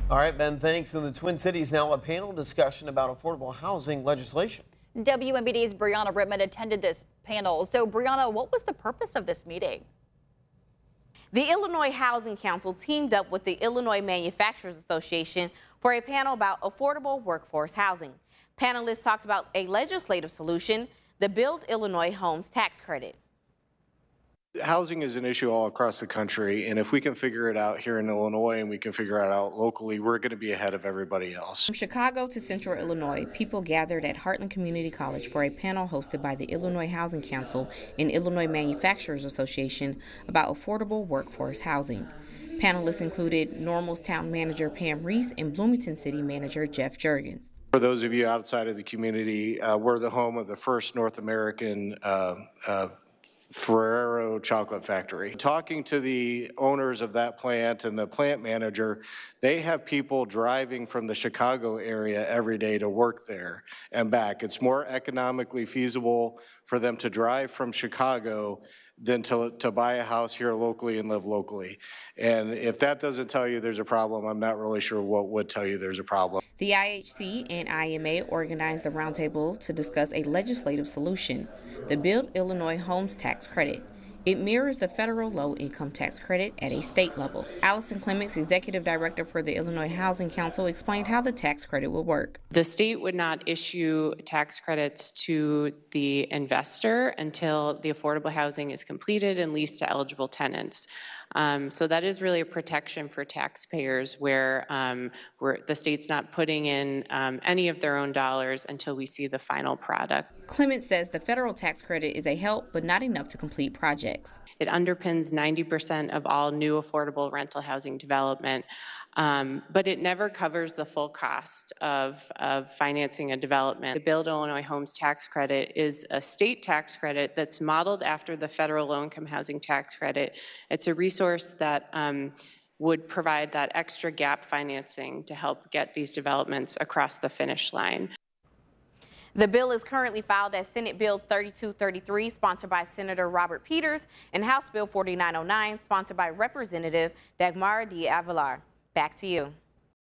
All right, Ben, thanks. In the Twin Cities now, a panel discussion about affordable housing legislation. WMBD's Brianna Rittman attended this panel. So, Brianna, what was the purpose of this meeting? The Illinois Housing Council teamed up with the Illinois Manufacturers Association for a panel about affordable workforce housing. Panelists talked about a legislative solution, the Build Illinois Homes Tax Credit. Housing is an issue all across the country, and if we can figure it out here in Illinois and we can figure it out locally, we're going to be ahead of everybody else. From Chicago to Central Illinois, people gathered at Heartland Community College for a panel hosted by the Illinois Housing Council and Illinois Manufacturers Association about affordable workforce housing. Panelists included Normal's town manager Pam Reese and Bloomington City manager Jeff Jurgens. For those of you outside of the community, we're the home of the first North American Ferrero chocolate factory. Talking to the owners of that plant and the plant manager, they have people driving from the Chicago area every day to work there and back. It's more economically feasible for them to drive from Chicago than to buy a house here locally and live locally. And if that doesn't tell you there's a problem, I'm not really sure what would tell you there's a problem. The IHC and IMA organized a roundtable to discuss a legislative solution, the Build Illinois Homes Tax Credit. It mirrors the federal low-income tax credit at a state level. Allison Clements, executive director for the Illinois Housing Council, explained how the tax credit would work. The state would not issue tax credits to the investor until the affordable housing is completed and leased to eligible tenants. So that is really a protection for taxpayers where the state's not putting in any of their own dollars until we see the final product. Clements says the federal tax credit is a help, but not enough to complete projects. It underpins 90% of all new affordable rental housing development, but it never covers the full cost of financing a development. The Build Illinois Homes Tax Credit is a state tax credit that's modeled after the federal low-income housing tax credit. It's a resource that would provide that extra gap financing to help get these developments across the finish line. The bill is currently filed as Senate Bill 3233, sponsored by Senator Robert Peters, and House Bill 4909, sponsored by Representative Dagmara D. Avelar. Back to you.